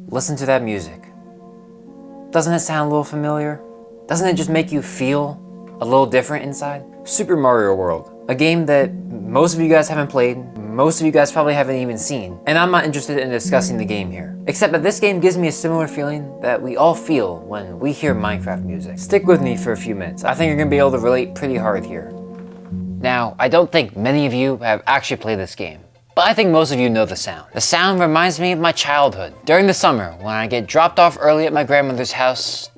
Listen to that music. Doesn't it sound a little familiar? Doesn't it just make you feel a little different inside? Super Mario World, a game that most of you guys haven't played, most of you guys probably haven't even seen, and I'm not interested in discussing the game here. Except that this game gives me a similar feeling that we all feel when we hear Minecraft music. Stick with me for a few minutes. I think you're gonna be able to relate pretty hard here. Now, I don't think many of you have actually played this game, but I think most of you know the sound. The sound reminds me of my childhood. During the summer, when I get dropped off early at my grandmother's house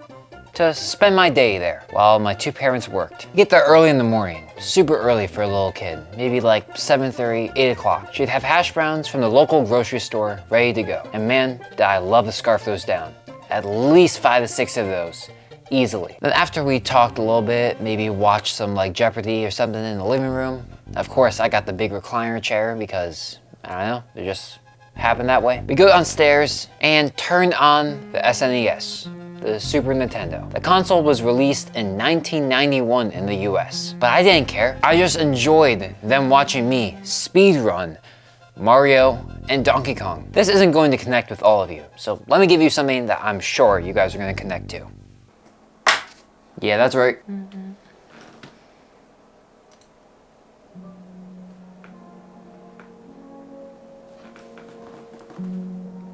to spend my day there while my two parents worked. Get there early in the morning, super early for a little kid, maybe like 7:30, 8 o'clock. She'd have hash browns from the local grocery store ready to go. And man, did I love to scarf those down. At least 5 to 6 of those, easily. Then after we talked a little bit, maybe watched some like Jeopardy or something in the living room. Of course, I got the big recliner chair because, I don't know, it just happened that way. We go downstairs and turn on the SNES. The Super Nintendo. The console was released in 1991 in the US, but I didn't care. I just enjoyed them watching me speedrun Mario and Donkey Kong. This isn't going to connect with all of you, so let me give you something that I'm sure you guys are going to connect to. Yeah, that's right.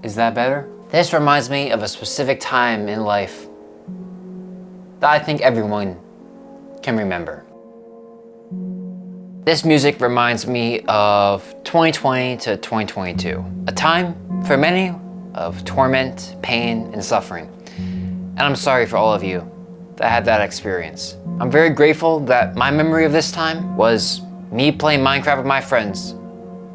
Is that better? This reminds me of a specific time in life that I think everyone can remember. This music reminds me of 2020 to 2022, a time for many of torment, pain, and suffering. And I'm sorry for all of you that had that experience. I'm very grateful that my memory of this time was me playing Minecraft with my friends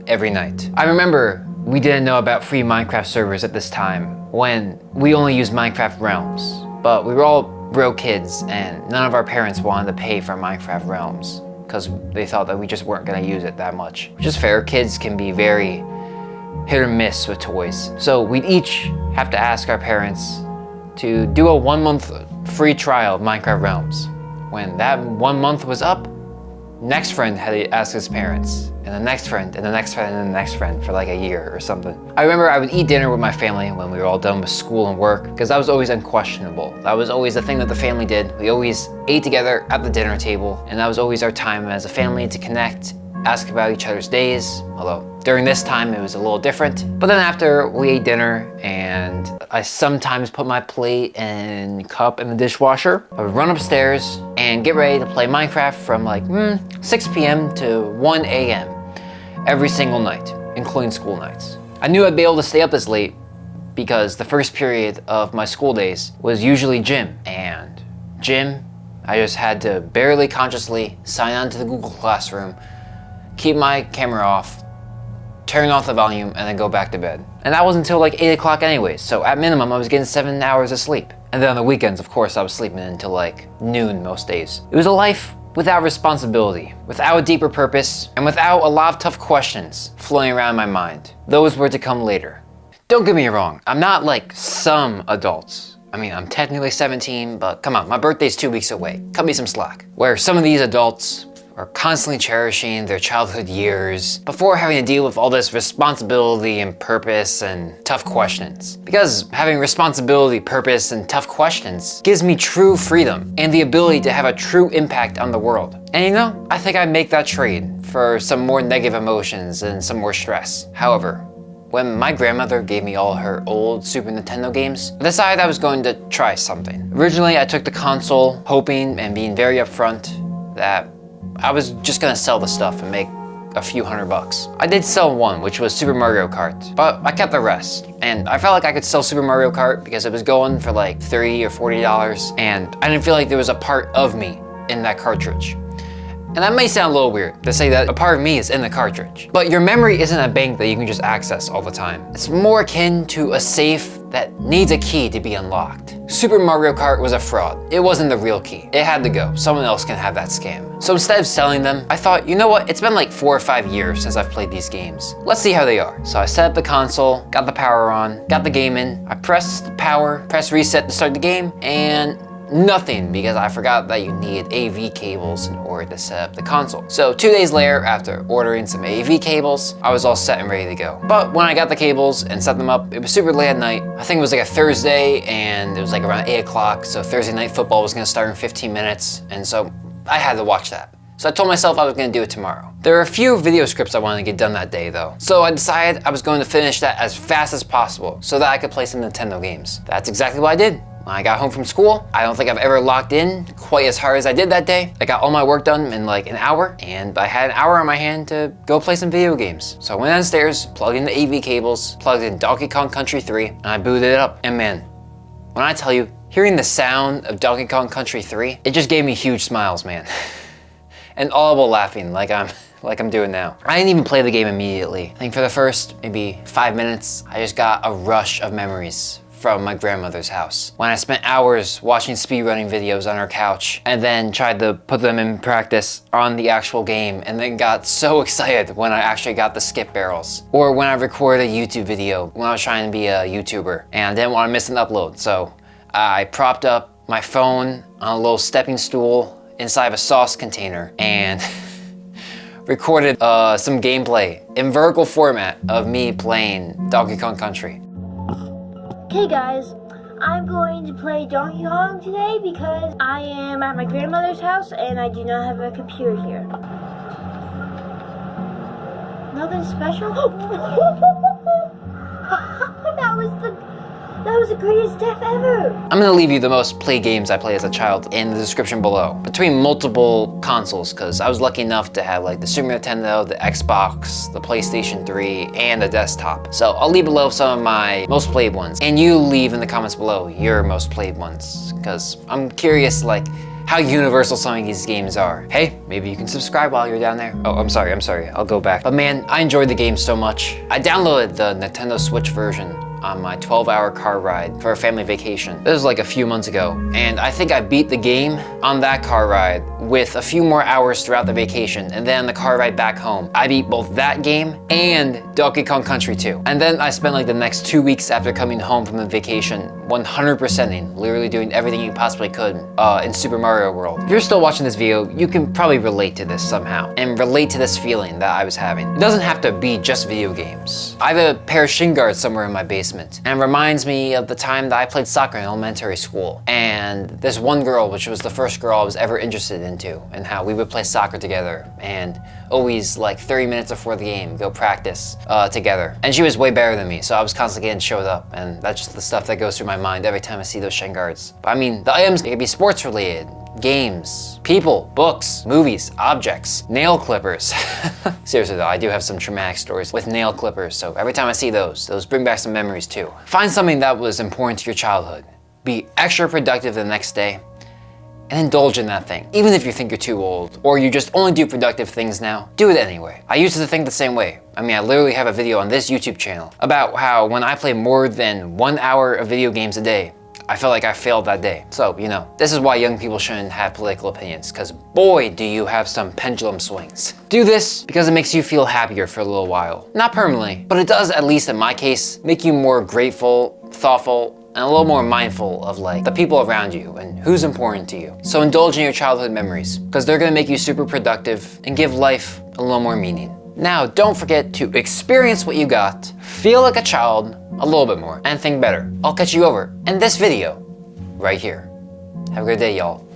every night. I remember we didn't know about free Minecraft servers at this time when we only used Minecraft Realms, but we were all broke kids and none of our parents wanted to pay for Minecraft Realms because they thought that we just weren't gonna use it that much. Which is fair, kids can be very hit or miss with toys. So we'd each have to ask our parents to do a 1 month free trial of Minecraft Realms. When that 1 month was up, next friend had to ask his parents, and the next friend, and the next friend, and the next friend for like a year or something. I remember I would eat dinner with my family when we were all done with school and work, because that was always unquestionable. That was always the thing that the family did. We always ate together at the dinner table, and that was always our time as a family to connect, ask about each other's days, although during this time it was a little different. But then after we ate dinner and I sometimes put my plate and cup in the dishwasher, I would run upstairs and get ready to play Minecraft from like 6 p.m. to 1 a.m. every single night, including school nights. I knew I'd be able to stay up this late because the first period of my school days was usually gym, and gym, I just had to barely consciously sign on to the Google Classroom, keep my camera off, turn off the volume, and then go back to bed. And that was until like 8 o'clock anyways, so at minimum I was getting 7 hours of sleep. And then on the weekends, of course, I was sleeping until like noon most days. It was a life without responsibility, without a deeper purpose, and without a lot of tough questions floating around in my mind. Those were to come later. Don't get me wrong, I'm not like some adults. I mean, I'm technically 17, but come on, my birthday's 2 weeks away. Cut me some slack. Where some of these adults are constantly cherishing their childhood years before having to deal with all this responsibility and purpose and tough questions. Because having responsibility, purpose, and tough questions gives me true freedom and the ability to have a true impact on the world. And you know, I think I'd make that trade for some more negative emotions and some more stress. However, when my grandmother gave me all her old Super Nintendo games, I decided I was going to try something. Originally, I took the console hoping and being very upfront that I was just gonna sell the stuff and make a few $100. I did sell one, which was Super Mario Kart, but I kept the rest. And I felt like I could sell Super Mario Kart because it was going for like $30 or $40, and I didn't feel like there was a part of me in that cartridge. And that may sound a little weird to say that a part of me is in the cartridge, but your memory isn't a bank that you can just access all the time. It's more akin to a safe that needs a key to be unlocked. Super Mario Kart was a fraud. It wasn't the real key. It had to go. Someone else can have that scam. So instead of selling them, I thought, you know what? It's been like 4 or 5 years since I've played these games. Let's see how they are. So I set up the console, got the power on, got the game in. I pressed power, pressed reset to start the game, and nothing because I forgot that you need AV cables in order to set up the console. So 2 days later, after ordering some AV cables, I was all set and ready to go. But when I got the cables and set them up, it was super late at night. I think it was like a Thursday and it was like around 8 o'clock. So Thursday night football was gonna start in 15 minutes. And so I had to watch that. So I told myself I was gonna do it tomorrow. There are a few video scripts I wanted to get done that day though. So I decided I was going to finish that as fast as possible so that I could play some Nintendo games. That's exactly what I did. When I got home from school, I don't think I've ever locked in quite as hard as I did that day. I got all my work done in like an hour, and I had an hour on my hand to go play some video games. So I went downstairs, plugged in the AV cables, plugged in Donkey Kong Country 3, and I booted it up. And man, when I tell you, hearing the sound of Donkey Kong Country 3, it just gave me huge smiles, man. And audible laughing like I'm doing now. I didn't even play the game immediately. I think for the first maybe 5 minutes, I just got a rush of memories from my grandmother's house, when I spent hours watching speedrunning videos on her couch and then tried to put them in practice on the actual game, and then got so excited when I actually got the skip barrels. Or when I recorded a YouTube video when I was trying to be a YouTuber and I didn't want to miss an upload. So I propped up my phone on a little stepping stool inside of a sauce container and recorded some gameplay in vertical format of me playing Donkey Kong Country. Okay guys, I'm going to play Donkey Kong today because I am at my grandmother's house and I do not have a computer here. Nothing special? That was the greatest death ever! I'm gonna leave you the most played games I played as a child in the description below, between multiple consoles, because I was lucky enough to have like the Super Nintendo, the Xbox, the PlayStation 3, and the desktop. So I'll leave below some of my most played ones, and you leave in the comments below your most played ones, because I'm curious like how universal some of these games are. Hey, maybe you can subscribe while you're down there. Oh, I'm sorry, I'll go back. But man, I enjoyed the game so much. I downloaded the Nintendo Switch version on my 12-hour car ride for a family vacation. This was like a few months ago, and I think I beat the game on that car ride with a few more hours throughout the vacation, and then on the car ride back home, I beat both that game and Donkey Kong Country 2. And then I spent like the next 2 weeks after coming home from the vacation 100%ing, literally doing everything you possibly could in Super Mario World. If you're still watching this video, you can probably relate to this somehow, and relate to this feeling that I was having. It doesn't have to be just video games. I have a pair of shin guards somewhere in my basement, and it reminds me of the time that I played soccer in elementary school. And this one girl, which was the first girl I was ever interested into, and how we would play soccer together, and always like 30 minutes before the game, go practice together. And she was way better than me, so I was constantly getting showed up, and that's just the stuff that goes through my mind every time I see those shin guards. But I mean, the items, they could be sports related, games, people, books, movies, objects, nail clippers. Seriously though, I do have some traumatic stories with nail clippers, so every time I see those bring back some memories too. Find something that was important to your childhood. Be extra productive the next day, and indulge in that thing. Even if you think you're too old, or you just only do productive things now, do it anyway. I used to think the same way. I mean, I literally have a video on this YouTube channel about how when I play more than 1 hour of video games a day, I felt like I failed that day. So, you know, this is why young people shouldn't have political opinions, because boy, do you have some pendulum swings. Do this because it makes you feel happier for a little while. Not permanently, but it does, at least in my case, make you more grateful, thoughtful, and a little more mindful of like the people around you and who's important to you. So indulge in your childhood memories, because they're gonna make you super productive and give life a little more meaning. Now, don't forget to experience what you got, feel like a child a little bit more, and think better. I'll catch you over in this video right here. Have a good day, y'all.